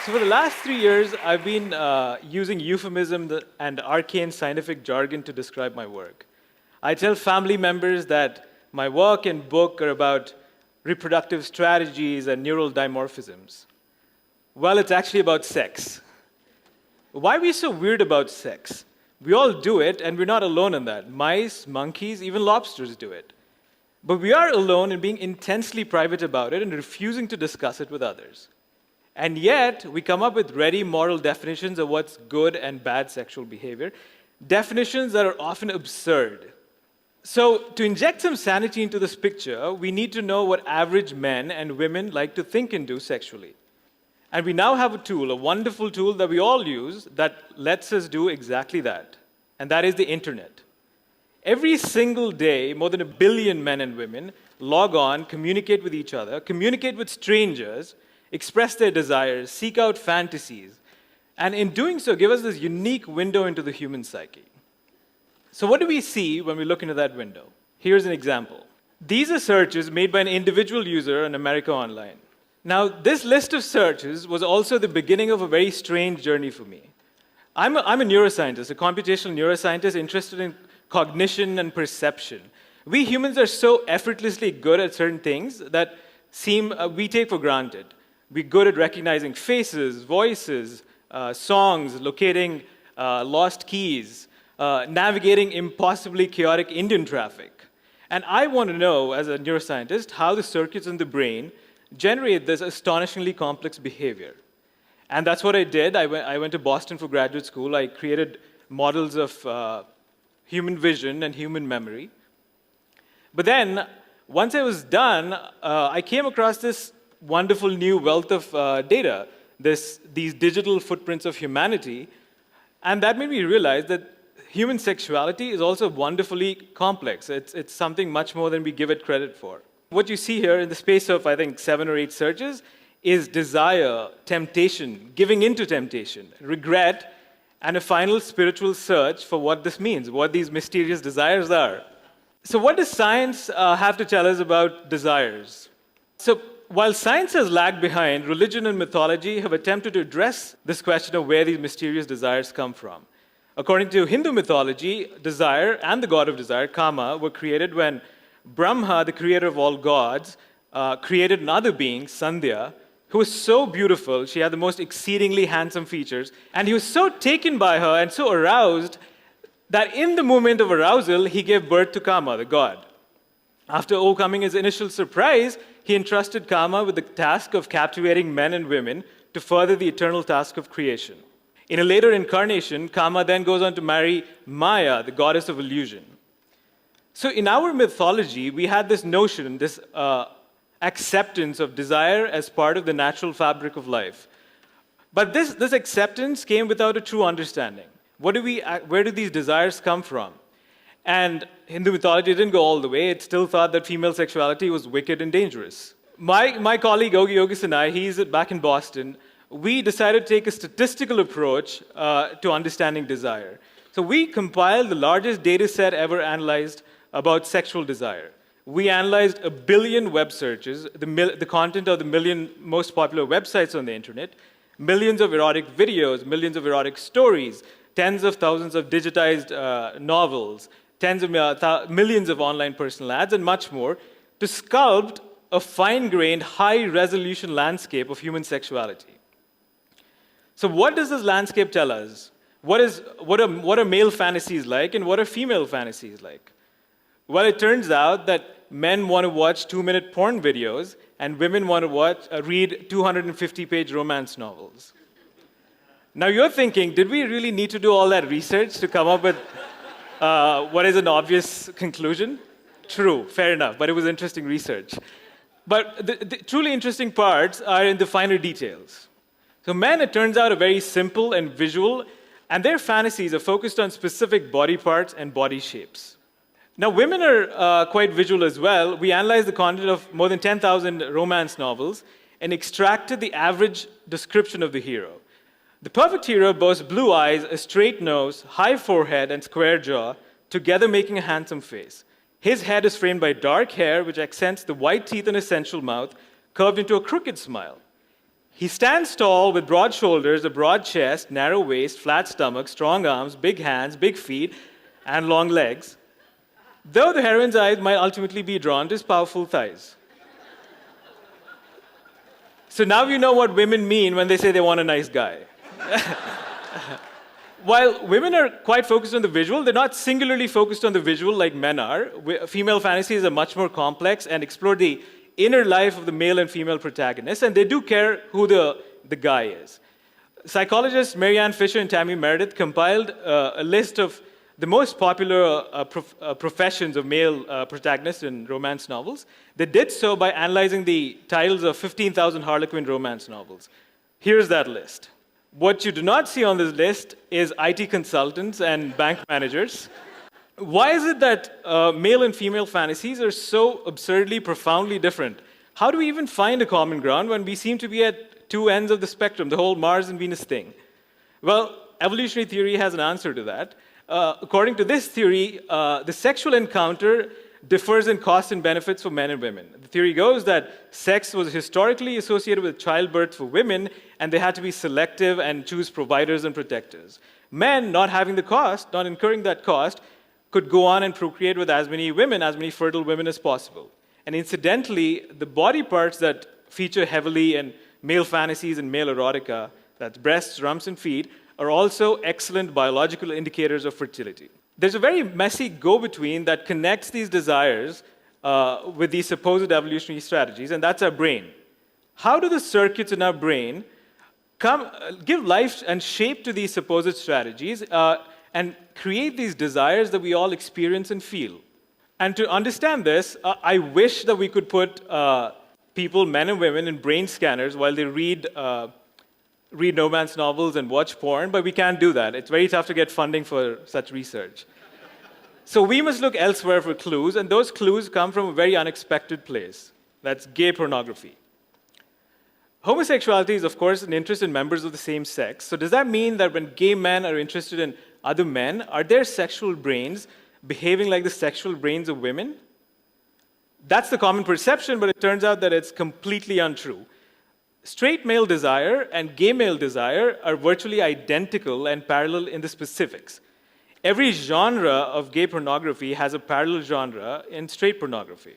So for the last 3 years, I've been using euphemism and arcane scientific jargon to describe my work. I tell family members that my work and book are about reproductive strategies and neural dimorphisms. Well, it's actually about sex. Why are we so weird about sex? We all do it, and we're not alone in that. Mice, monkeys, even lobsters do it. But we are alone in being intensely private about it and refusing to discuss it with others. And yet, we come up with ready moral definitions of what's good and bad sexual behavior, definitions that are often absurd. So, to inject some sanity into this picture, we need to know what average men and women like to think and do sexually. And we now have a tool, a wonderful tool that we all use that lets us do exactly that. And that is the internet. Every single day, more than 1 billion men and women log on, communicate with each other, communicate with strangers, express their desires, seek out fantasies, and in doing so, give us this unique window into the human psyche. So what do we see when we look into that window? Here's an example. These are searches made by an individual user in America Online. Now, this list of searches was also the beginning of a very strange journey for me. I'm a neuroscientist, a computational neuroscientist interested in cognition and perception. We humans are so effortlessly good at certain things that we take for granted. We're good at recognizing faces, voices, songs, locating lost keys, navigating impossibly chaotic Indian traffic. And I want to know, as a neuroscientist, how the circuits in the brain generate this astonishingly complex behavior. And that's what I did. I went to Boston for graduate school. I created models of human vision and human memory. But then, once I was done, I came across this wonderful new wealth of data, these digital footprints of humanity, and that made me realize that human sexuality is also wonderfully complex. It's something much more than we give it credit for. What you see here in the space of, I think, 7 or 8 searches is desire, temptation, giving into temptation, regret, and a final spiritual search for what this means, what these mysterious desires are. So what does science have to tell us about desires? So while science has lagged behind, religion and mythology have attempted to address this question of where these mysterious desires come from. According to Hindu mythology, desire and the god of desire, Kama, were created when Brahma, the creator of all gods, created another being, Sandhya, who was so beautiful. She had the most exceedingly handsome features, and he was so taken by her and so aroused that in the moment of arousal, he gave birth to Kama, the god. After overcoming his initial surprise, he entrusted Kama with the task of captivating men and women to further the eternal task of creation. In a later incarnation, Kama then goes on to marry Maya, the goddess of illusion. So in our mythology, we had this notion, this acceptance of desire as part of the natural fabric of life. But this acceptance came without a true understanding. Where do these desires come from? And Hindu mythology didn't go all the way. It still thought that female sexuality was wicked and dangerous. My colleague, Yogi Yogis, and I, he's back in Boston, we decided to take a statistical approach to understanding desire. So we compiled the largest data set ever analyzed about sexual desire. We analyzed 1 billion web searches, the content of the 1 million most popular websites on the internet, millions of erotic videos, millions of erotic stories, tens of thousands of digitized novels, tens of millions of online personal ads, and much more, to sculpt a fine-grained, high-resolution landscape of human sexuality. So what does this landscape tell us? What are male fantasies like, and what are female fantasies like? Well, it turns out that men want to watch 2-minute porn videos, and women want to read 250-page romance novels. Now you're thinking, did we really need to do all that research to come up with what is an obvious conclusion? True, fair enough, but it was interesting research. But the truly interesting parts are in the finer details. So men, it turns out, are very simple and visual, and their fantasies are focused on specific body parts and body shapes. Now women are quite visual as well. We analyzed the content of more than 10,000 romance novels and extracted the average description of the hero. The perfect hero boasts blue eyes, a straight nose, high forehead, and square jaw, together making a handsome face. His head is framed by dark hair, which accents the white teeth in his sensual mouth, curved into a crooked smile. He stands tall with broad shoulders, a broad chest, narrow waist, flat stomach, strong arms, big hands, big feet, and long legs, though the heroine's eyes might ultimately be drawn to his powerful thighs. So now you know what women mean when they say they want a nice guy. While women are quite focused on the visual, they're not singularly focused on the visual like men are. Female fantasies are much more complex and explore the inner life of the male and female protagonists, and they do care who the guy is. Psychologists Marianne Fisher and Tammy Meredith compiled a list of the most popular professions of male protagonists in romance novels. They did so by analyzing the titles of 15,000 Harlequin romance novels. Here's that list. What you do not see on this list is IT consultants and bank managers. Why is it that male and female fantasies are so absurdly, profoundly different? How do we even find a common ground when we seem to be at two ends of the spectrum, the whole Mars and Venus thing? Well, evolutionary theory has an answer to that. According to this theory, the sexual encounter differs in costs and benefits for men and women. The theory goes that sex was historically associated with childbirth for women, and they had to be selective and choose providers and protectors. Men, not having the cost, not incurring that cost, could go on and procreate with as many women, as many fertile women as possible. And incidentally, the body parts that feature heavily in male fantasies and male erotica, that's breasts, rumps, and feet, are also excellent biological indicators of fertility. There's a very messy go-between that connects these desires with these supposed evolutionary strategies, and that's our brain. How do the circuits in our brain give life and shape to these supposed strategies and create these desires that we all experience and feel? And to understand this, I wish that we could put people, men and women, in brain scanners while they read romance novels and watch porn, but we can't do that. It's very tough to get funding for such research. So we must look elsewhere for clues, and those clues come from a very unexpected place. That's gay pornography. Homosexuality is, of course, an interest in members of the same sex. So does that mean that when gay men are interested in other men, are their sexual brains behaving like the sexual brains of women? That's the common perception, but it turns out that it's completely untrue. Straight male desire and gay male desire are virtually identical and parallel in the specifics. Every genre of gay pornography has a parallel genre in straight pornography.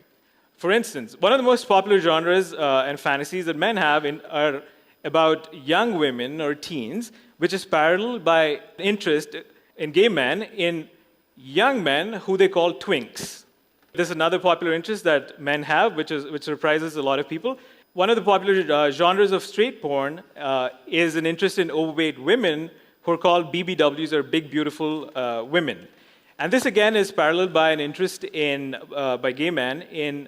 For instance, one of the most popular genres and fantasies that men have are about young women or teens, which is paralleled by interest in gay men in young men who they call twinks. There's another popular interest that men have, which surprises a lot of people. One of the popular genres of straight porn is an interest in overweight women who are called BBWs, or big, beautiful women. And this, again, is paralleled by an interest by gay men in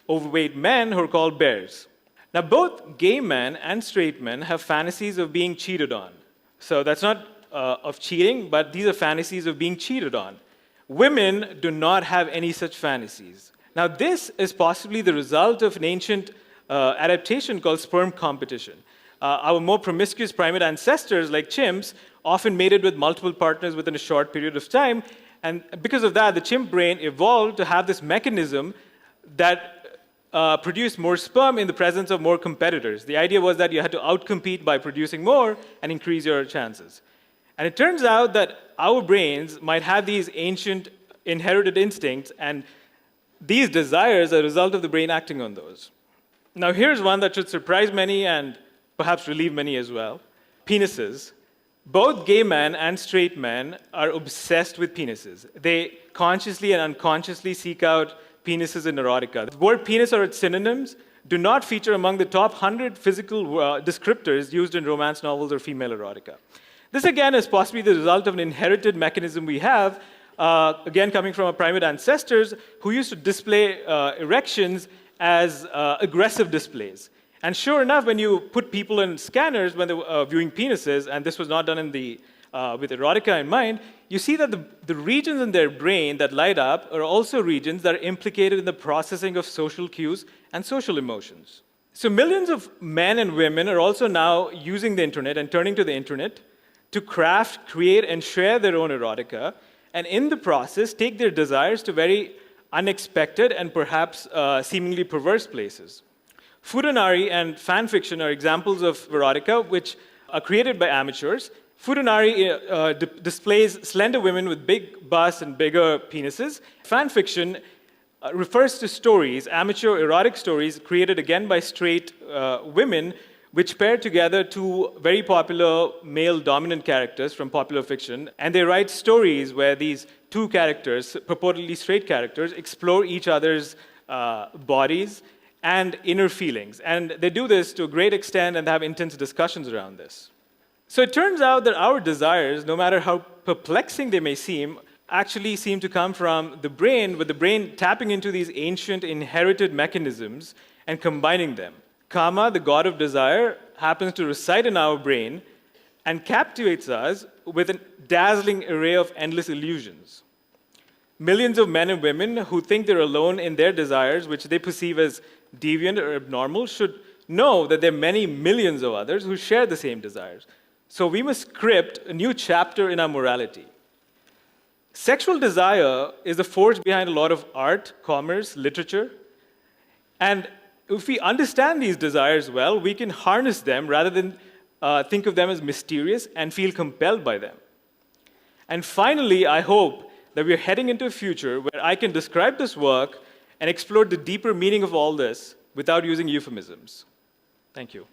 overweight men who are called bears. Now, both gay men and straight men have fantasies of being cheated on. So that's not of cheating, but these are fantasies of being cheated on. Women do not have any such fantasies. Now, this is possibly the result of an ancient adaptation called sperm competition. Our more promiscuous primate ancestors, like chimps, often mated with multiple partners within a short period of time, and because of that, the chimp brain evolved to have this mechanism that produced more sperm in the presence of more competitors. The idea was that you had to outcompete by producing more and increase your chances. And it turns out that our brains might have these ancient inherited instincts, and these desires are a result of the brain acting on those. Now, here's one that should surprise many and perhaps relieve many as well. Penises. Both gay men and straight men are obsessed with penises. They consciously and unconsciously seek out penises in erotica. The word penis or its synonyms do not feature among the top 100 physical descriptors used in romance novels or female erotica. This, again, is possibly the result of an inherited mechanism we have, again, coming from our primate ancestors who used to display erections as aggressive displays. And sure enough, when you put people in scanners when they were viewing penises, and this was not done with erotica in mind, you see that the regions in their brain that light up are also regions that are implicated in the processing of social cues and social emotions. So millions of men and women are also now using the internet and turning to the internet to craft, create, and share their own erotica, and in the process take their desires to very unexpected and perhaps seemingly perverse places. Futanari and fan fiction are examples of erotica which are created by amateurs. Futanari displays slender women with big busts and bigger penises. Fan fiction refers to stories, amateur erotic stories created again by straight women, which pair together two very popular male dominant characters from popular fiction. And they write stories where these two characters, purportedly straight characters, explore each other's bodies and inner feelings. And they do this to a great extent and have intense discussions around this. So it turns out that our desires, no matter how perplexing they may seem, actually seem to come from the brain, with the brain tapping into these ancient inherited mechanisms and combining them. Kama, the god of desire, happens to reside in our brain and captivates us with a dazzling array of endless illusions. Millions of men and women who think they're alone in their desires, which they perceive as deviant or abnormal, should know that there are many millions of others who share the same desires. So we must script a new chapter in our morality. Sexual desire is the force behind a lot of art, commerce, literature. And if we understand these desires well, we can harness them rather than think of them as mysterious and feel compelled by them. And finally, I hope that we're heading into a future where I can describe this work and explore the deeper meaning of all this without using euphemisms. Thank you.